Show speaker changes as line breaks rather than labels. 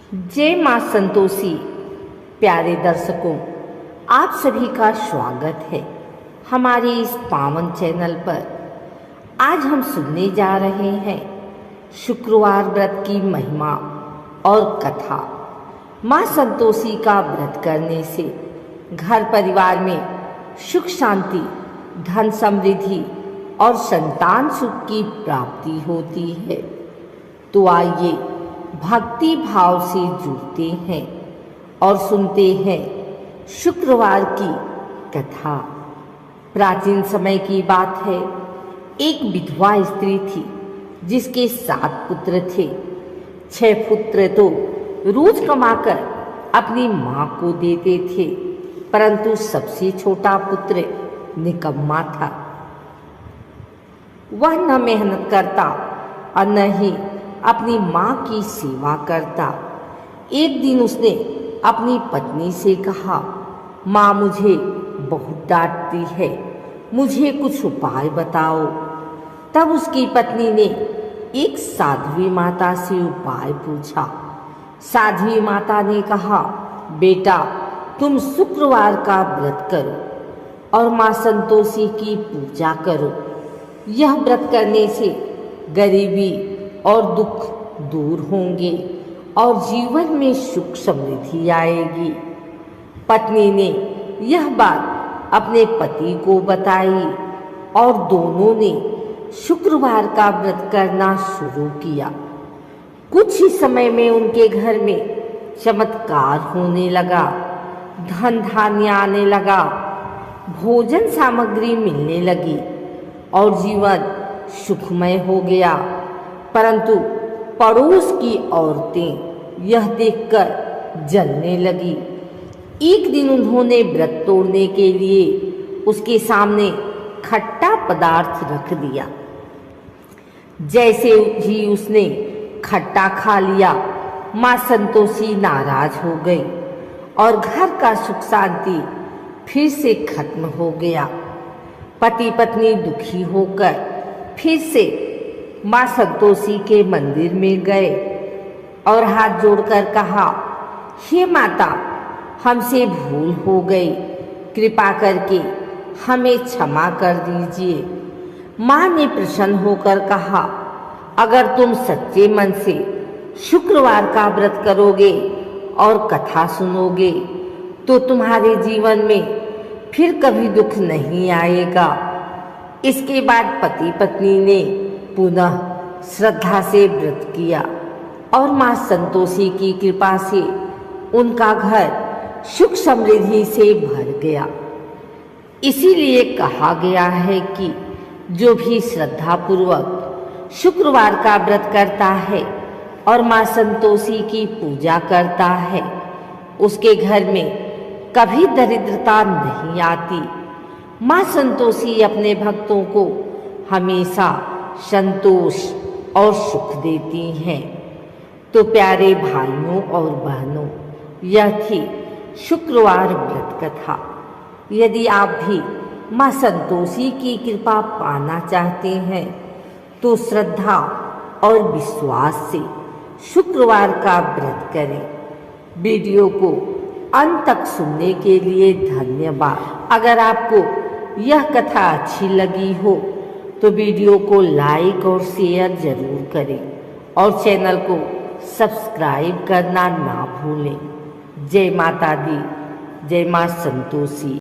जय मां संतोषी। प्यारे दर्शकों, आप सभी का स्वागत है हमारे इस पावन चैनल पर। आज हम सुनने जा रहे हैं शुक्रवार व्रत की महिमा और कथा। मां संतोषी का व्रत करने से घर परिवार में सुख शांति, धन समृद्धि और संतान सुख की प्राप्ति होती है। तो आइए भक्ति भाव से जुड़ते हैं और सुनते हैं शुक्रवार की कथा। प्राचीन समय की बात है, एक विधवा स्त्री थी जिसके 7 पुत्र थे। 6 पुत्र तो रोज कमाकर अपनी माँ को देते थे, परंतु सबसे छोटा पुत्र निकम्मा था। वह न मेहनत करता और न ही अपनी माँ की सेवा करता। एक दिन उसने अपनी पत्नी से कहा, माँ मुझे बहुत डांटती है, मुझे कुछ उपाय बताओ। तब उसकी पत्नी ने एक साध्वी माता से उपाय पूछा। साध्वी माता ने कहा, बेटा तुम शुक्रवार का व्रत करो और माँ संतोषी की पूजा करो। यह व्रत करने से गरीबी और दुख दूर होंगे और जीवन में सुख समृद्धि आएगी। पत्नी ने यह बात अपने पति को बताई और दोनों ने शुक्रवार का व्रत करना शुरू किया। कुछ ही समय में उनके घर में चमत्कार होने लगा, धन धान्य आने लगा, भोजन सामग्री मिलने लगी और जीवन सुखमय हो गया। परंतु पड़ोस की औरतें यह देखकर जलने लगी। एक दिन उन्होंने व्रत तोड़ने के लिए उसके सामने खट्टा पदार्थ रख दिया। जैसे ही उसने खट्टा खा लिया, माँ संतोषी नाराज हो गई और घर का सुख शांति फिर से खत्म हो गया। पति पत्नी दुखी होकर फिर से माँ संतोषी के मंदिर में गए और हाथ जोड़कर कहा, हे माता, हमसे भूल हो गई, कृपा करके हमें क्षमा कर दीजिए। माँ ने प्रसन्न होकर कहा, अगर तुम सच्चे मन से शुक्रवार का व्रत करोगे और कथा सुनोगे तो तुम्हारे जीवन में फिर कभी दुख नहीं आएगा। इसके बाद पति पत्नी ने पुनः श्रद्धा से व्रत किया और माँ संतोषी की कृपा से उनका घर सुख समृद्धि से भर गया। इसीलिए कहा गया है कि जो भी श्रद्धा पूर्वक शुक्रवार का व्रत करता है और माँ संतोषी की पूजा करता है, उसके घर में कभी दरिद्रता नहीं आती। माँ संतोषी अपने भक्तों को हमेशा संतोष और सुख देती हैं। तो प्यारे भाइयों और बहनों, यह थी शुक्रवार व्रत कथा। यदि आप भी माँ संतोषी की कृपा पाना चाहते हैं तो श्रद्धा और विश्वास से शुक्रवार का व्रत करें। वीडियो को अंत तक सुनने के लिए धन्यवाद। अगर आपको यह कथा अच्छी लगी हो तो वीडियो को लाइक और शेयर जरूर करें और चैनल को सब्सक्राइब करना ना भूलें। जय माता दी, जय मां संतोषी।